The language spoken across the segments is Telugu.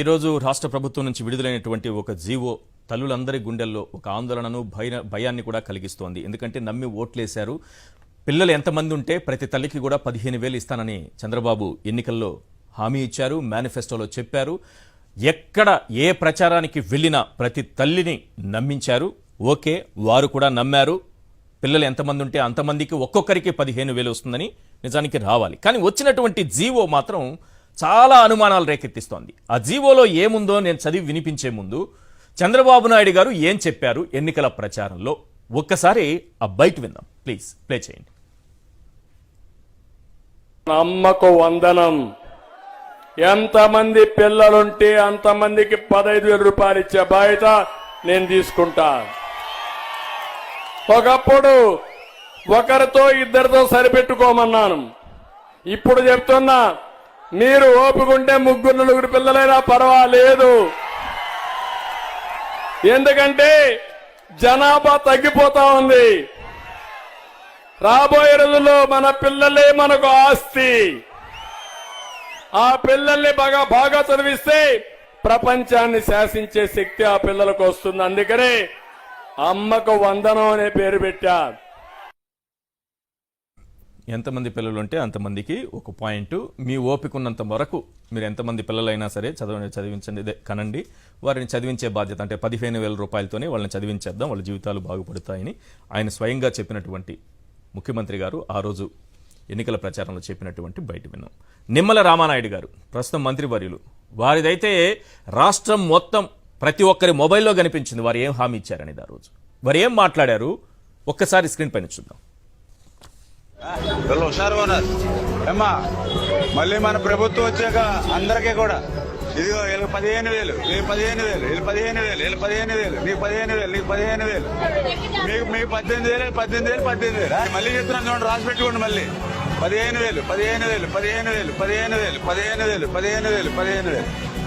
ఈరోజు రాష్ట్ర ప్రభుత్వం నుంచి విడుదలైనటువంటి ఒక జీవో తల్లులందరి గుండెల్లో ఒక ఆందోళనను భయాన్ని కూడా కలిగిస్తోంది. ఎందుకంటే నమ్మి ఓట్లేశారు. పిల్లలు ఎంతమంది ఉంటే ప్రతి తల్లికి కూడా 15,000 ఇస్తానని చంద్రబాబు ఎన్నికల్లో హామీ ఇచ్చారు, మేనిఫెస్టోలో చెప్పారు. ఎక్కడ ఏ ప్రచారానికి వెళ్ళినా ప్రతి తల్లిని నమ్మించారు. ఓకే, వారు కూడా నమ్మారు. పిల్లలు ఎంతమంది ఉంటే అంతమందికి ఒక్కొక్కరికి 15,000 వస్తుందని నిజానికి రావాలి. కానీ వచ్చినటువంటి జీవో మాత్రం చాలా అనుమానాలు రేకెత్తిస్తోంది. ఆ జీవోలో ఏముందో నేను చదివి వినిపించే ముందు చంద్రబాబు నాయుడు గారు ఏం చెప్పారు ఎన్నికల ప్రచారంలో ఒక్కసారి ఆ బయట విందాం. ప్లీజ్ ప్లే చేయండి. అమ్మకు వందనం. ఎంతమంది పిల్లలుంటే అంతమందికి 15,000 రూపాయలు ఇచ్చే బాధ్యత నేను తీసుకుంటా. ఒకప్పుడు ఒకరితో ఇద్దరితో సరిపెట్టుకోమన్నాను. ఇప్పుడు చెప్తున్నా, మీరు ఓపుకుంటే 3-4 పిల్లలైనా పర్వాలేదు. ఎందుకంటే జనాభా తగ్గిపోతా ఉంది. రాబోయే రోజుల్లో మన పిల్లలే మనకు ఆస్తి. ఆ పిల్లల్ని బాగా చదివిస్తే ప్రపంచాన్ని శాసించే శక్తి ఆ పిల్లలకు వస్తుంది. అందుకనే అమ్మకు వందనం అనే పేరు పెట్టారు. ఎంతమంది పిల్లలు ఉంటే అంతమందికి ఒక పాయింట్. మీ ఓపిక ఉన్నంత వరకు మీరు ఎంతమంది పిల్లలైనా సరే చదివించండి, కనండి. వారిని చదివించే బాధ్యత అంటే 15,000 రూపాయలతోనే వాళ్ళని చదివించేద్దాం, వాళ్ళ జీవితాలు బాగుపడతాయని ఆయన స్వయంగా చెప్పినటువంటి ముఖ్యమంత్రి గారు ఆ రోజు ఎన్నికల ప్రచారంలో చెప్పినటువంటి బయట విన్నాం. నిమ్మల రామానాయుడు గారు ప్రస్తుతం మంత్రివర్యులు, వారిదైతే రాష్ట్రం మొత్తం ప్రతి ఒక్కరి మొబైల్లో కనిపించింది వారు ఏం హామీ ఇచ్చారనేది. ఆ రోజు వారు ఏం మాట్లాడారు ఒక్కసారి స్క్రీన్ పైన చూద్దాం. హుషారుగా ఉన్నారు అమ్మా. మళ్ళీ మన ప్రభుత్వం వచ్చాక అందరికీ కూడా ఇదిగో వీళ్ళకి 15,000, వీళ్ళకి 15,000, వీళ్ళు 15,000, వీళ్ళు 15,000, నీకు 15,000, నీకు 15,000, మీకు 18,000, 18,000, 18,000. మళ్ళీ చెప్తున్నాను చూడండి, రాసి పెట్టుకోండి. మళ్ళీ 15,000, 15,000, 15,000, 15,000, 15,000, 15,000, 15,000,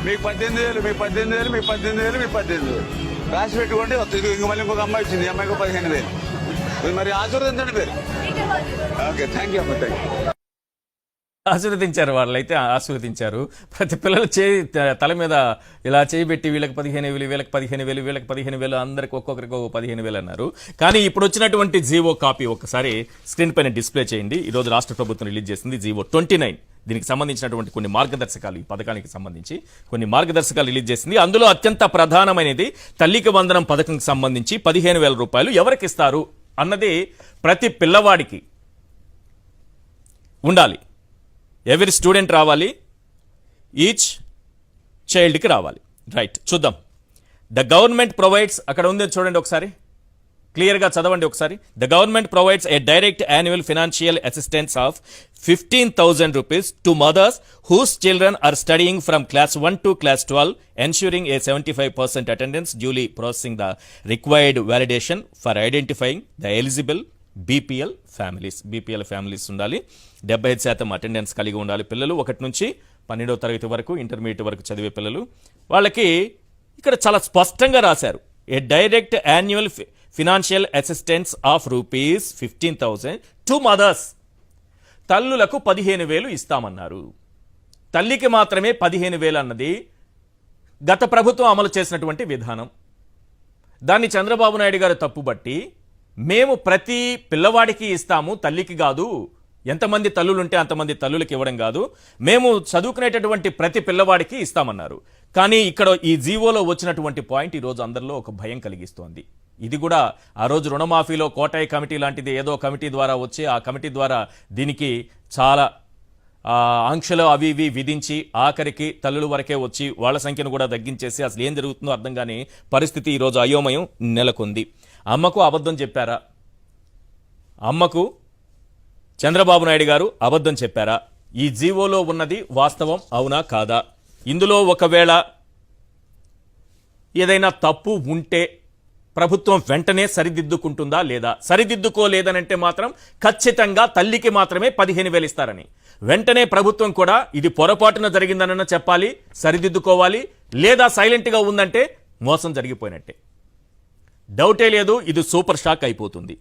మీకు 18,000, మీకు 18,000, మీకు 18,000, మీకు 18,000 రాసి పెట్టుకోండి. ఇంక మళ్ళీ ఇంకొక అమ్మాయి వచ్చింది, అమ్మాయికి 15,000. మరి ఆశీర్వదించండి పేరు. ఓకే, థ్యాంక్ యూ అమ్మ, థ్యాంక్ యూ. ఆశీర్వదించారు, వాళ్ళైతే ఆశీర్వదించారు. ప్రతి పిల్లలు తల మీద ఇలా చేయబెట్టి వీళ్ళకి 15,000, వీళ్ళకి 15,000, వీళ్ళకి 15,000, అందరికి ఒక్కొక్కరికి 15,000 అన్నారు. కానీ ఇప్పుడు వచ్చినటువంటి జీవో కాపీ ఒక్కసారి స్క్రీన్ పైన డిస్ప్లే చేయండి. ఈరోజు రాష్ట్ర ప్రభుత్వం రిలీజ్ చేసింది జీవో 29. దీనికి సంబంధించినటువంటి కొన్ని మార్గదర్శకాలు, ఈ పథకానికి సంబంధించి కొన్ని మార్గదర్శకాలు రిలీజ్ చేసింది. అందులో అత్యంత ప్రధానమైనది తల్లికి వందనం పథకంకి సంబంధించి 15,000 రూపాయలు ఎవరికి ఇస్తారు అన్నది ప్రతి పిల్లవాడికి ఉండాలి. ఎవరి స్టూడెంట్ రావాలి, ఈచ్ చైల్డ్కి రావాలి. రైట్, చూద్దాం. ద గవర్నమెంట్ ప్రొవైడ్స్, అక్కడ ఉంది చూడండి ఒకసారి, క్లియర్గా చదవండి ఒకసారి. The government provides A direct annual financial assistance of 15,000 rupees to mothers whose children are studying from class 1 to class 12, ensuring a 75% attendance, duly processing the required validation for identifying the eligible BPL families. BPL families ఉండాలి. 75% అటెండెన్స్ కలిగి ఉండాలి పిల్లలు. 1 నుంచి 12వ తరగతి వరకు, ఇంటర్మీడియట్ వరకు చదివే పిల్లలు. వాళ్ళకి ఇక్కడ చాలా స్పష్టంగా రాశారు, a direct annual financial assistance of ₹15,000 to mothers. తల్లులకు 15,000 ఇస్తామన్నారు. తల్లికి మాత్రమే 15,000 అన్నది గత ప్రభుత్వం అమలు చేసినటువంటి విధానం. దాన్ని చంద్రబాబు నాయుడు గారు తప్పుబట్టి, మేము ప్రతి పిల్లవాడికి ఇస్తాము, తల్లికి కాదు, ఎంతమంది తల్లులుంటే అంతమంది తల్లులకి ఇవ్వడం కాదు, మేము చదువుకునేటటువంటి ప్రతి పిల్లవాడికి ఇస్తామన్నారు. కానీ ఇక్కడ ఈ జీవోలో వచ్చినటువంటి పాయింట్ ఈరోజు అందరిలో ఒక భయం కలిగిస్తోంది. ఇది కూడా ఆ రోజు రుణమాఫీలో కోటాయి కమిటీ లాంటిది ఏదో కమిటీ ద్వారా వచ్చి, ఆ కమిటీ ద్వారా దీనికి చాలా ఆంక్షలు అవి ఇవి విధించి ఆఖరికి తల్లుల వరకే వచ్చి వాళ్ళ సంఖ్యను కూడా తగ్గించేసి అసలు ఏం జరుగుతుందో అర్థం కాని పరిస్థితి ఈరోజు అయోమయం నెలకొంది. అమ్మకు అబద్ధం చెప్పారా? అమ్మకు చంద్రబాబు నాయుడు గారు అబద్ధం చెప్పారా? ఈ జీవోలో ఉన్నది వాస్తవం అవునా కాదా? ఇందులో ఒకవేళ ఏదైనా తప్పు ఉంటే ప్రభుత్వం వెంటనే సరిదిద్దుకుంటుందా లేదా? సరిదిద్దుకోలేదనంటే మాత్రం ఖచ్చితంగా తల్లికి మాత్రమే 15,000 ఇస్తారని వెంటనే ప్రభుత్వం కూడా ఇది పొరపాటున జరిగిందనన్నా చెప్పాలి, సరిదిద్దుకోవాలి. లేదా సైలెంట్గా ఉందంటే మోసం జరిగిపోయినట్టే. డౌటే లేదు, ఇది సూపర్ షాక్ అయిపోతుంది.